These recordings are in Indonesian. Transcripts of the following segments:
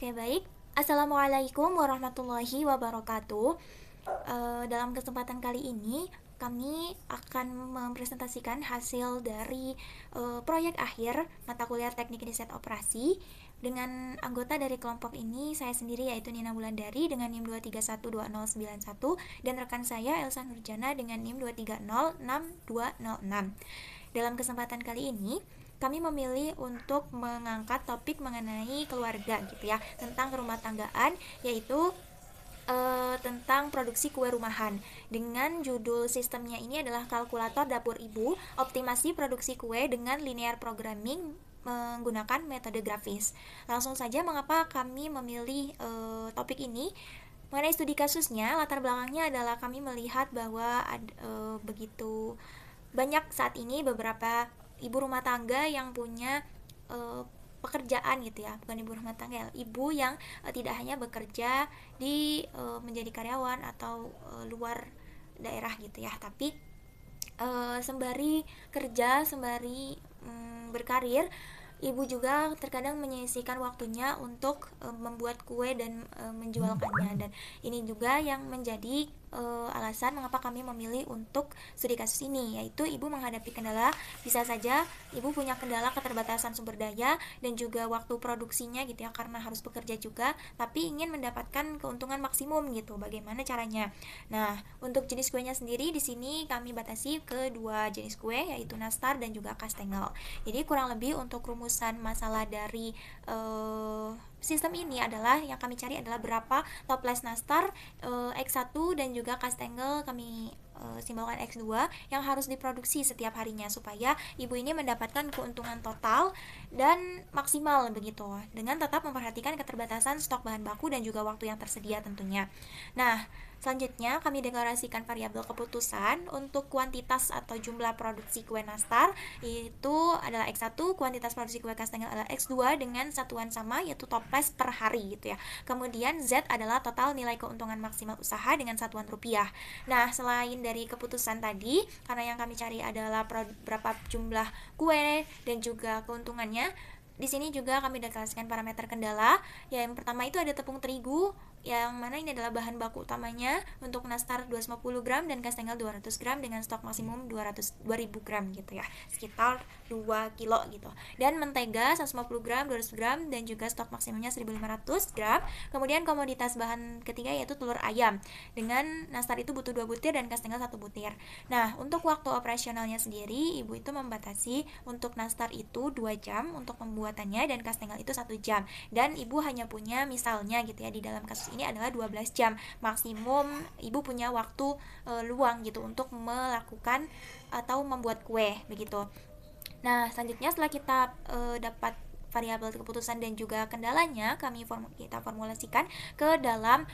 Oke, baik. Assalamualaikum warahmatullahi wabarakatuh. Dalam kesempatan kali ini, kami akan mempresentasikan hasil dari proyek akhir mata kuliah Teknik Riset Operasi. Dengan anggota dari kelompok ini, saya sendiri yaitu Nina Wulandari dengan NIM 2312091 dan rekan saya Elsa Nurjana dengan NIM 2306206. Dalam kesempatan kali ini, kami memilih untuk mengangkat topik mengenai keluarga gitu ya, tentang rumah tanggaan, yaitu tentang produksi kue rumahan. Dengan judul sistemnya ini adalah kalkulator dapur ibu, optimasi produksi kue dengan linear programming menggunakan metode grafis. Langsung saja, mengapa kami memilih topik ini? Mengenai studi kasusnya, latar belakangnya adalah kami melihat bahwa begitu banyak saat ini beberapa ibu rumah tangga yang punya pekerjaan gitu ya, bukan ibu rumah tangga, ibu yang tidak hanya bekerja di menjadi karyawan atau luar daerah gitu ya, tapi sembari kerja, sembari berkarir, ibu juga terkadang menyisihkan waktunya untuk membuat kue dan menjualkannya. Dan ini juga yang menjadi alasan mengapa kami memilih untuk studi kasus ini, yaitu ibu menghadapi kendala. Bisa saja ibu punya kendala keterbatasan sumber daya dan juga waktu produksinya gitu ya, karena harus bekerja juga, tapi ingin mendapatkan keuntungan maksimum gitu. Bagaimana caranya? Nah, untuk jenis kuenya sendiri di sini kami batasi ke dua jenis kue, yaitu nastar dan juga kastengel. Jadi kurang lebih untuk rumusan masalah dari sistem ini adalah yang kami cari adalah berapa toples nastar X1 dan juga kastengel kami simbolkan X2 yang harus diproduksi setiap harinya, supaya ibu ini mendapatkan keuntungan total dan maksimal begitu, dengan tetap memperhatikan keterbatasan stok bahan baku dan juga waktu yang tersedia tentunya. Nah, selanjutnya kami deklarasikan variabel keputusan untuk kuantitas atau jumlah produksi kue nastar, itu adalah X1, kuantitas produksi kue kastengel adalah X2 dengan satuan sama yaitu toples per hari gitu ya. Kemudian Z adalah total nilai keuntungan maksimal usaha dengan satuan rupiah. Nah, selain dari keputusan tadi, karena yang kami cari adalah berapa jumlah kue dan juga keuntungannya, di sini juga kami deklarasikan parameter kendala. Yang pertama itu ada tepung terigu, yang mana ini adalah bahan baku utamanya. Untuk nastar 250 gram dan kastengel 200 gram dengan stok maksimum 2000 gram gitu ya, sekitar 2 kilo gitu. Dan mentega 150 gram, 200 gram dan juga stok maksimumnya 1500 gram. Kemudian komoditas bahan ketiga yaitu telur ayam, dengan nastar itu butuh 2 butir dan kastengel 1 butir. Nah, untuk waktu operasionalnya sendiri, ibu itu membatasi untuk nastar itu 2 jam untuk pembuatannya dan kastengel itu 1 jam. Dan ibu hanya punya misalnya gitu ya, di dalam kasus ini adalah 12 jam maksimum ibu punya waktu luang gitu untuk melakukan atau membuat kue begitu. Nah, selanjutnya setelah kita dapat variabel keputusan dan juga kendalanya, kita formulasikan ke dalam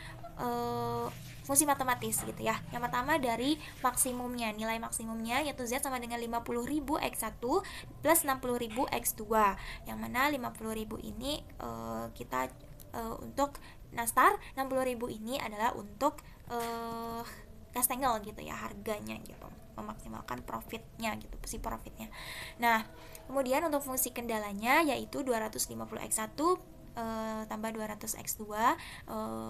fungsi matematis gitu ya. Yang pertama dari maksimumnya, nilai maksimumnya yaitu Z sama dengan 50.000 X1 plus 60.000 X2. Yang mana 50.000 ini kita untuk nastar, 60.000 ini adalah untuk kastengel gitu ya, harganya gitu, memaksimalkan profitnya gitu, si profitnya. Nah, kemudian untuk fungsi kendalanya yaitu 250 X1 tambah 200 X2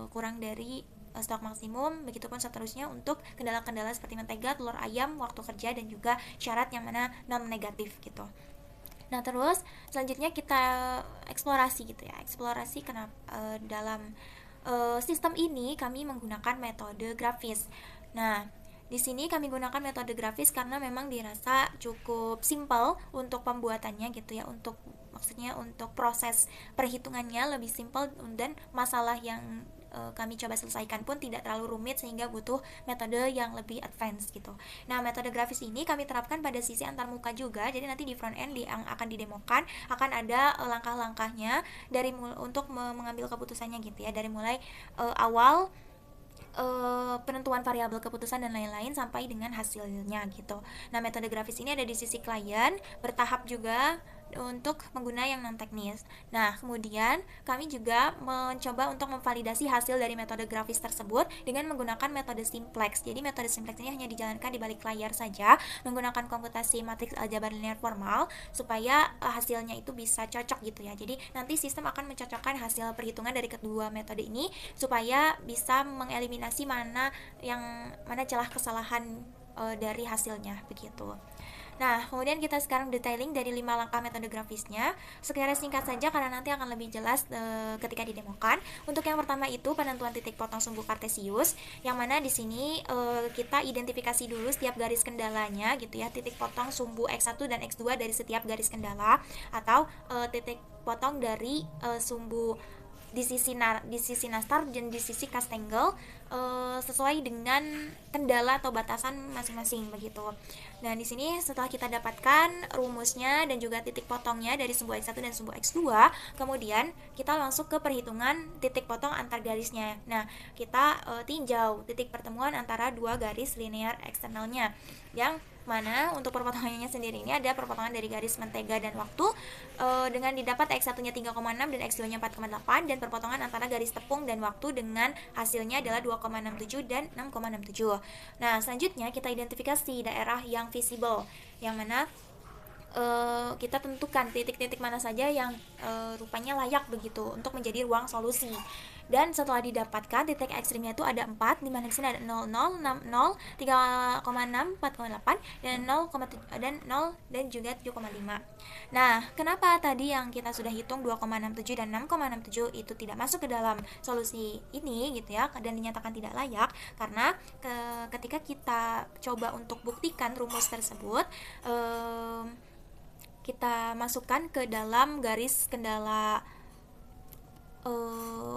kurang dari stok maksimum, begitupun seterusnya untuk kendala-kendala seperti mentega, telur ayam, waktu kerja dan juga syarat yang mana non negatif gitu. Nah, terus selanjutnya kita eksplorasi gitu ya. Eksplorasi kenapa dalam sistem ini kami menggunakan metode grafis. Nah, di sini kami gunakan metode grafis karena memang dirasa cukup simpel untuk pembuatannya gitu ya. Maksudnya untuk proses perhitungannya lebih simpel, dan masalah yang kami coba selesaikan pun tidak terlalu rumit sehingga butuh metode yang lebih advance gitu. Nah, metode grafis ini kami terapkan pada sisi antarmuka juga. Jadi nanti di front end yang akan didemokan akan ada langkah-langkahnya dari untuk mengambil keputusannya gitu ya, dari mulai awal penentuan variabel keputusan dan lain-lain sampai dengan hasilnya gitu. Nah, metode grafis ini ada di sisi klien, bertahap juga untuk pengguna yang non teknis. Nah, kemudian kami juga mencoba untuk memvalidasi hasil dari metode grafis tersebut dengan menggunakan metode simplex. Jadi metode simplex ini hanya dijalankan di balik layar saja menggunakan komputasi matriks aljabar linear formal supaya hasilnya itu bisa cocok gitu ya. Jadi nanti sistem akan mencocokkan hasil perhitungan dari kedua metode ini supaya bisa mengeliminasi mana celah kesalahan dari hasilnya begitu. Nah, kemudian kita sekarang detailing dari 5 langkah metode grafisnya. Secara singkat saja karena nanti akan lebih jelas ketika didemokan. Untuk yang pertama itu penentuan titik potong sumbu kartesius, yang mana di sini kita identifikasi dulu setiap garis kendalanya gitu ya, titik potong sumbu X1 dan X2 dari setiap garis kendala, atau titik potong dari sumbu di sisi nastar dan di sisi castangle sesuai dengan kendala atau batasan masing-masing begitu. Nah, di sini setelah kita dapatkan rumusnya dan juga titik potongnya dari sumbu X1 dan sumbu X2, kemudian kita masuk ke perhitungan titik potong antar garisnya. Nah, kita tinjau titik pertemuan antara dua garis linear eksternalnya, yang mana untuk perpotongannya sendiri ini ada perpotongan dari garis mentega dan waktu dengan didapat X1-nya 3,6 dan X2-nya 4,8, dan perpotongan antara garis tepung dan waktu dengan hasilnya adalah 2,67 dan 6,67. Nah, selanjutnya kita identifikasi daerah yang visible, yang mana kita tentukan titik-titik mana saja yang rupanya layak begitu untuk menjadi ruang solusi. Dan setelah didapatkan titik ekstrimnya itu ada 4, di mana di sini ada 0, 0, 6, 0, 3,6, 4,8 dan 0, dan 0 dan juga 7,5. Nah, kenapa tadi yang kita sudah hitung 2,67 dan 6,67 itu tidak masuk ke dalam solusi ini gitu ya, dan dinyatakan tidak layak? Karena ketika kita coba untuk buktikan rumus tersebut, kita masukkan ke dalam garis kendala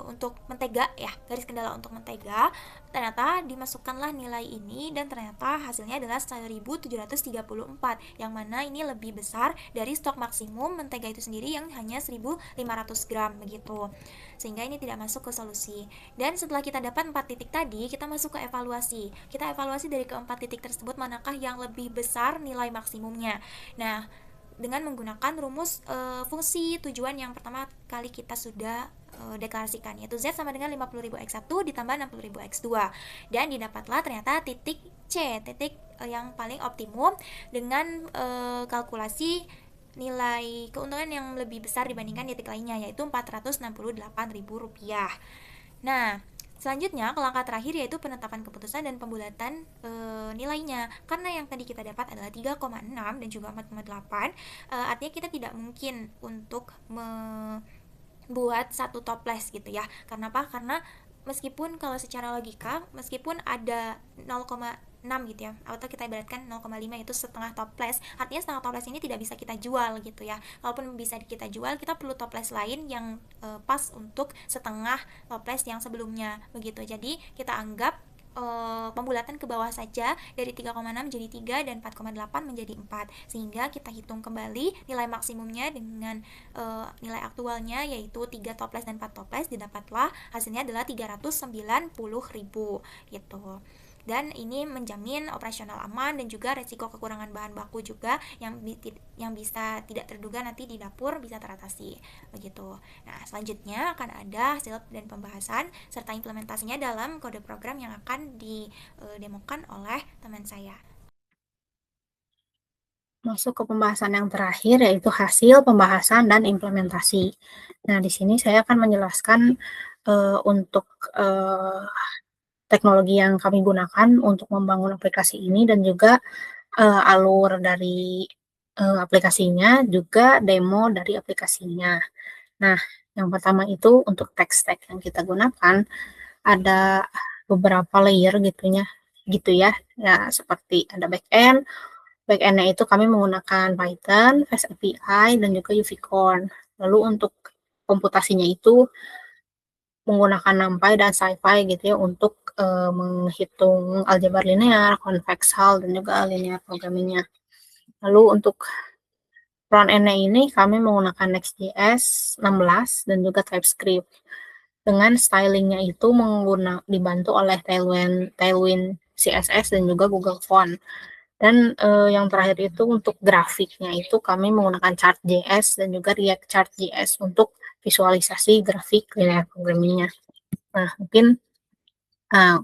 untuk mentega ya, garis kendala untuk mentega, ternyata dimasukkanlah nilai ini dan ternyata hasilnya adalah 1734, yang mana ini lebih besar dari stok maksimum mentega itu sendiri yang hanya 1500 gram begitu, sehingga ini tidak masuk ke solusi. Dan setelah kita dapat 4 titik tadi, kita masuk ke evaluasi. Kita evaluasi dari keempat titik tersebut manakah yang lebih besar nilai maksimumnya. Nah, dengan menggunakan rumus fungsi tujuan yang pertama kali kita sudah deklarasikan, yaitu Z sama dengan 50.000 X1 ditambah 60.000 X2, dan didapatlah ternyata titik C, titik yang paling optimum dengan kalkulasi nilai keuntungan yang lebih besar dibandingkan titik lainnya, yaitu Rp468.000. Nah, selanjutnya ke langkah terakhir, yaitu penetapan keputusan dan pembulatan nilainya. Karena yang tadi kita dapat adalah 3,6 dan juga 4,8, artinya kita tidak mungkin untuk membuat satu toples gitu ya. Karena apa? Karena meskipun kalau secara logika, meskipun ada 0,6 gitu ya, atau kita ibaratkan 0,5 itu setengah toples, artinya setengah toples ini tidak bisa kita jual gitu ya. Kalaupun bisa kita jual, kita perlu toples lain yang pas untuk setengah toples yang sebelumnya begitu. Jadi kita anggap pembulatan ke bawah saja, dari 3,6 menjadi 3 dan 4,8 menjadi 4, sehingga kita hitung kembali nilai maksimumnya dengan nilai aktualnya, yaitu 3 toples dan 4 toples, didapatlah hasilnya adalah 390.000 gitu. Dan ini menjamin operasional aman dan juga resiko kekurangan bahan baku juga yang bisa tidak terduga nanti di dapur bisa teratasi begitu. Nah, selanjutnya akan ada hasil dan pembahasan serta implementasinya dalam kode program yang akan didemokan oleh teman saya. Masuk ke pembahasan yang terakhir, yaitu hasil, pembahasan, dan implementasi. Nah, di sini saya akan menjelaskan untuk teknologi yang kami gunakan untuk membangun aplikasi ini, dan juga alur dari aplikasinya, juga demo dari aplikasinya. Nah, yang pertama itu untuk tech stack yang kita gunakan, ada beberapa layer gitu ya. Ya, seperti ada backend. Backend-nya itu kami menggunakan Python, Fast API, dan juga UV-Corn. Lalu untuk komputasinya itu menggunakan NumPy dan SciPy gitu ya untuk menghitung aljabar linear, convex hull, dan juga linear programming-nya. Lalu untuk front-end-nya ini kami menggunakan Next.js 16 dan juga TypeScript. Dengan styling-nya itu dibantu oleh Tailwind CSS dan juga Google Font. Dan yang terakhir itu untuk grafiknya itu kami menggunakan Chart.js dan juga React Chart.js untuk visualisasi grafik linear programming-nya. Nah, mungkin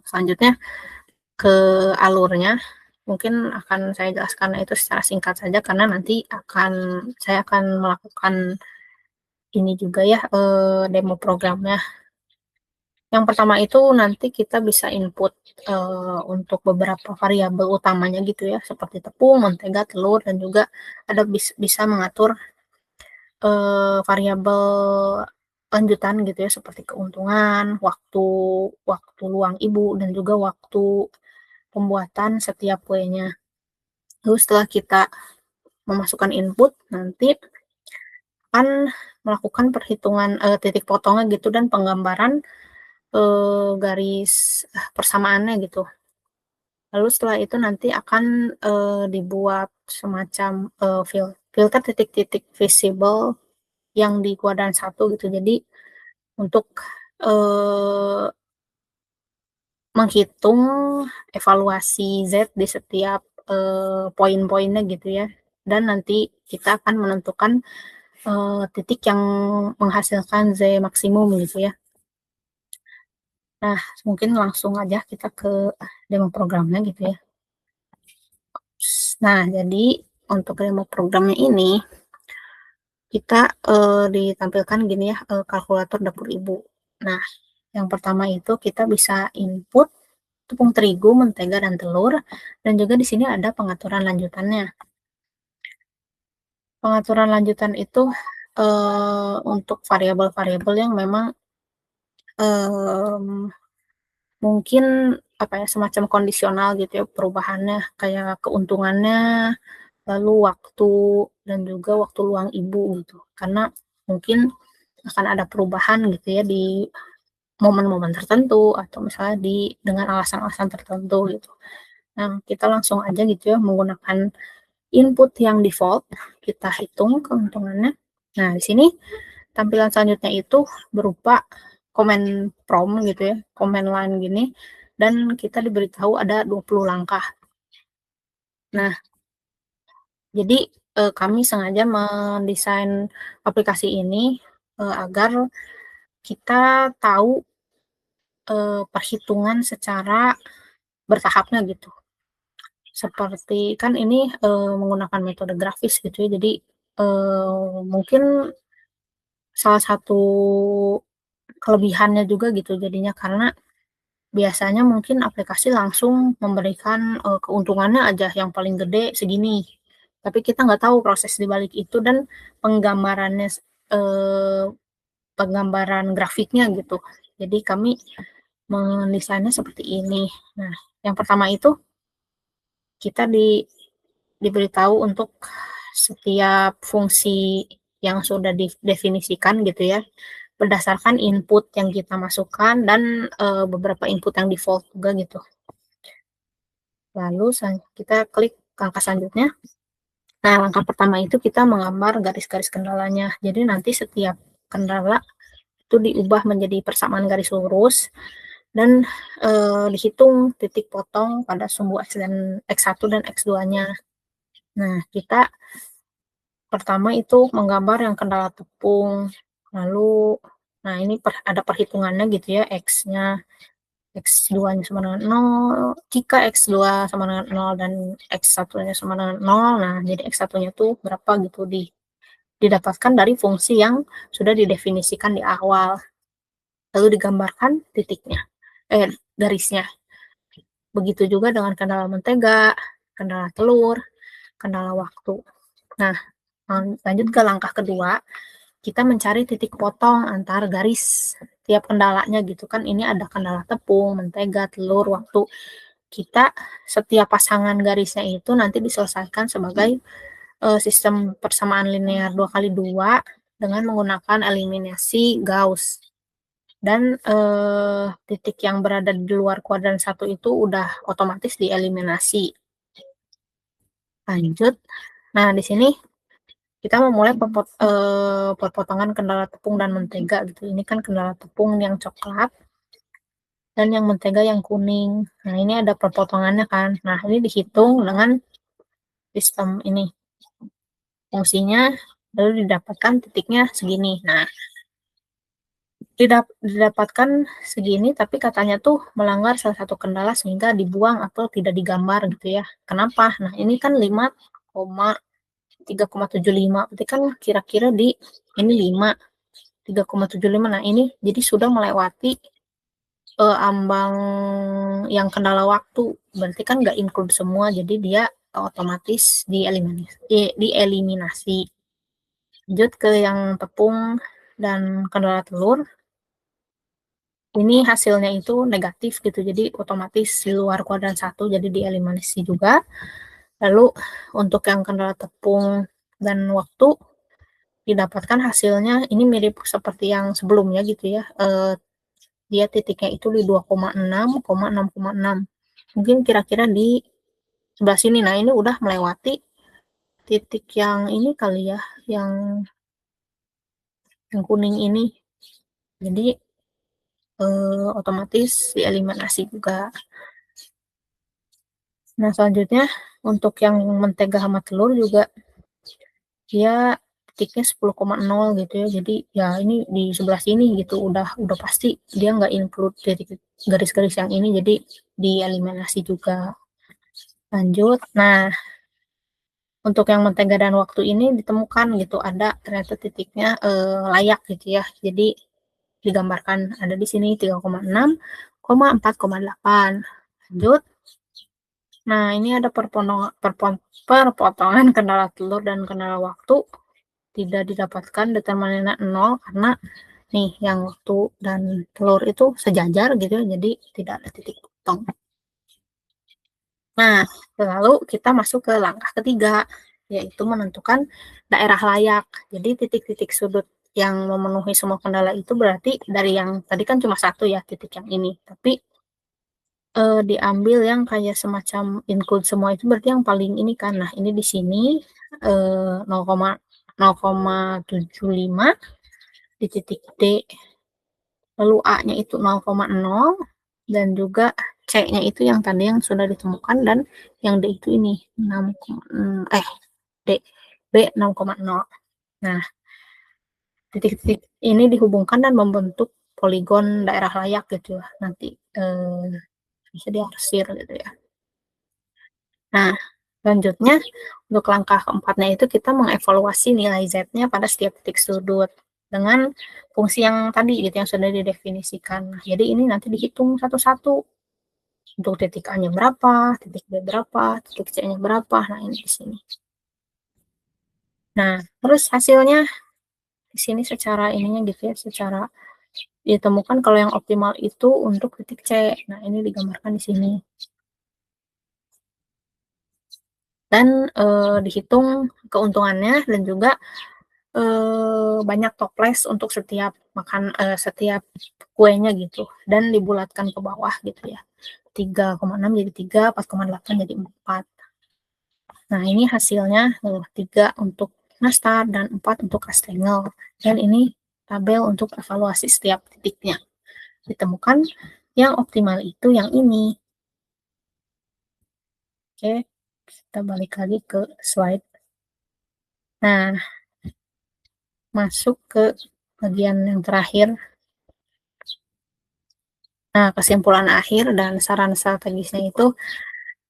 selanjutnya ke alurnya mungkin akan saya jelaskan itu secara singkat saja karena nanti saya akan melakukan ini juga ya, demo programnya. Yang pertama itu nanti kita bisa input untuk beberapa variabel utamanya gitu ya, seperti tepung, mentega, telur, dan juga ada bisa mengatur variabel lanjutan gitu ya, seperti keuntungan, waktu waktu luang ibu, dan juga waktu pembuatan setiap kuenya. Lalu setelah kita memasukkan input, nanti akan melakukan perhitungan titik potongnya gitu dan penggambaran garis persamaannya gitu. Lalu setelah itu nanti akan dibuat semacam filter titik-titik visible yang di kuadran 1 gitu. Jadi untuk menghitung evaluasi Z di setiap poin-poinnya gitu ya. Dan nanti kita akan menentukan titik yang menghasilkan Z maksimum gitu ya. Nah, mungkin langsung aja kita ke demo programnya gitu ya. Nah, jadi untuk demo programnya ini, kita ditampilkan gini ya, kalkulator dapur ibu. Nah, yang pertama itu kita bisa input tepung terigu, mentega, dan telur, dan juga di sini ada pengaturan lanjutannya. Pengaturan lanjutan itu untuk variabel-variabel yang memang mungkin apa ya, semacam kondisional gitu ya perubahannya, kayak keuntungannya, lalu waktu, dan juga waktu luang ibu gitu. Karena mungkin akan ada perubahan gitu ya di momen-momen tertentu atau misalnya dengan alasan-alasan tertentu gitu. Nah, kita langsung aja gitu ya menggunakan input yang default, kita hitung keuntungannya. Nah, di sini tampilan selanjutnya itu berupa command prompt gitu ya, command line gini, dan kita diberitahu ada 20 langkah. Nah, jadi kami sengaja mendesain aplikasi ini agar kita tahu perhitungan secara bertahapnya gitu. Seperti kan ini menggunakan metode grafis gitu ya, jadi mungkin salah satu kelebihannya juga gitu jadinya, karena biasanya mungkin aplikasi langsung memberikan keuntungannya aja yang paling gede segini, tapi kita nggak tahu proses di balik itu dan penggambarannya, penggambaran grafiknya gitu. Jadi kami mendesainnya seperti ini. Nah, yang pertama itu kita diberitahu untuk setiap fungsi yang sudah didefinisikan gitu ya, berdasarkan input yang kita masukkan dan beberapa input yang default juga gitu. Lalu kita klik langkah selanjutnya. Nah, langkah pertama itu kita menggambar garis-garis kendalanya. Jadi nanti setiap kendala itu diubah menjadi persamaan garis lurus dan dihitung titik potong pada sumbu X1 dan X2-nya. Nah, kita pertama itu menggambar yang kendala tepung. Lalu, nah ini ada perhitungannya gitu ya, X-nya. X2-nya sama dengan 0, jika X2 sama dengan 0 dan X1-nya sama dengan 0, nah jadi X1-nya tuh berapa gitu didapatkan dari fungsi yang sudah didefinisikan di awal. Lalu digambarkan titiknya, garisnya. Begitu juga dengan kendala mentega, kendala telur, kendala waktu. Nah, lanjut ke langkah kedua, kita mencari titik potong antar garis tiap kendalanya gitu kan. Ini ada kendala tepung, mentega, telur, waktu. Kita setiap pasangan garisnya itu nanti diselesaikan sebagai sistem persamaan linear 2x2 dengan menggunakan eliminasi Gauss. Dan titik yang berada di luar kuadran 1 itu udah otomatis dieliminasi. Lanjut. Nah, di sini kita memulai perpotongan kendala tepung dan mentega gitu. Ini kan kendala tepung yang coklat dan yang mentega yang kuning. Nah, ini ada perpotongannya kan. Nah, ini dihitung dengan sistem ini fungsinya, lalu didapatkan titiknya segini. Nah, didapatkan segini, tapi katanya tuh melanggar salah satu kendala sehingga dibuang atau tidak digambar gitu ya. Kenapa? Nah, ini kan 3,75, berarti kan kira-kira di ini 3,75. Nah, ini jadi sudah melewati ambang yang kendala waktu, berarti kan nggak include semua, jadi dia otomatis dieliminasi. Lanjut ke yang tepung dan kendala telur, ini hasilnya itu negatif gitu, jadi otomatis di luar kuadran 1, jadi dieliminasi juga. Lalu untuk yang kendala tepung dan waktu, didapatkan hasilnya ini mirip seperti yang sebelumnya gitu ya. Dia titiknya itu di 2,6, 6,6. Mungkin kira-kira di sebelah sini. Nah, ini udah melewati titik yang ini kali ya, yang kuning ini. Jadi otomatis dieliminasi juga. Nah, selanjutnya untuk yang mentega sama telur juga dia titiknya 10,0 gitu ya. Jadi ya ini di sebelah sini gitu udah pasti dia nggak include titik garis-garis yang ini, jadi dieliminasi juga. Lanjut. Nah, untuk yang mentega dan waktu ini ditemukan gitu ada ternyata titiknya layak gitu ya. Jadi digambarkan ada di sini 3,6, 4,8. Lanjut. Nah, ini ada perpotongan kendala telur dan kendala waktu tidak didapatkan determinan 0 karena nih yang waktu dan telur itu sejajar gitu ya, jadi tidak ada titik potong. Nah, lalu kita masuk ke langkah ketiga, yaitu menentukan daerah layak. Jadi titik-titik sudut yang memenuhi semua kendala itu berarti dari yang tadi kan cuma satu ya titik yang ini, tapi diambil yang kayak semacam include semua itu berarti yang paling ini kan. Nah, ini di sini 0,75 di titik D, lalu A-nya itu 0,0 dan juga C-nya itu yang tadi yang sudah ditemukan dan yang D itu ini 6, D B 6,0. Nah, titik-titik ini dihubungkan dan membentuk poligon daerah layak gitu ya. Nanti bisa diarsir gitu ya. Nah, selanjutnya untuk langkah keempatnya itu kita mengevaluasi nilai Z-nya pada setiap titik sudut dengan fungsi yang tadi gitu yang sudah didefinisikan. Nah, jadi ini nanti dihitung satu-satu. Untuk titik A-nya berapa, titik B berapa, titik C-nya berapa. Nah, ini di sini. Nah, terus hasilnya di sini secara ininya gitu ya, secara ditemukan kalau yang optimal itu untuk titik C. Nah, ini digambarkan di sini. Dan dihitung keuntungannya dan juga banyak toples untuk setiap kuenya gitu, dan dibulatkan ke bawah gitu ya. 3,6 jadi 3, 4,8 jadi 4. Nah, ini hasilnya 3 untuk nastar dan 4 untuk kastengel. Dan ini tabel untuk evaluasi setiap titiknya. Ditemukan yang optimal itu yang ini. Oke, kita balik lagi ke slide. Nah, masuk ke bagian yang terakhir. Nah, kesimpulan akhir dan saran strategisnya itu,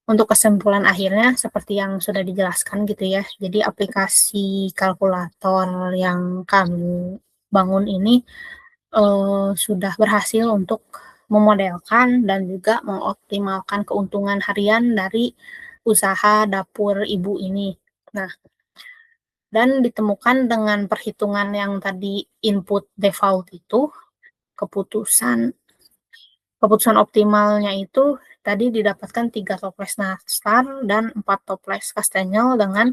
untuk kesimpulan akhirnya seperti yang sudah dijelaskan gitu ya. Jadi aplikasi kalkulator yang kami bangun ini sudah berhasil untuk memodelkan dan juga mengoptimalkan keuntungan harian dari usaha dapur ibu ini. Nah, dan ditemukan dengan perhitungan yang tadi input default itu, keputusan optimalnya itu tadi didapatkan 3 toples nastar dan 4 toples kastengel dengan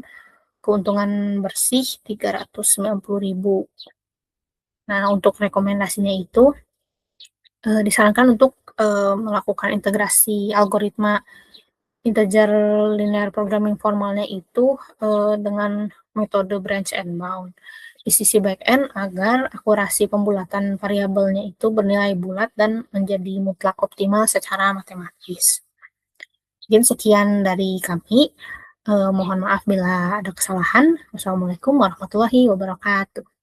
keuntungan bersih 390.000. Nah, untuk rekomendasinya itu disarankan untuk melakukan integrasi algoritma integer linear programming formalnya itu dengan metode branch and bound di sisi backend agar akurasi pembulatan variabelnya itu bernilai bulat dan menjadi mutlak optimal secara matematis. Mungkin sekian dari kami. Mohon maaf bila ada kesalahan. Wassalamualaikum warahmatullahi wabarakatuh.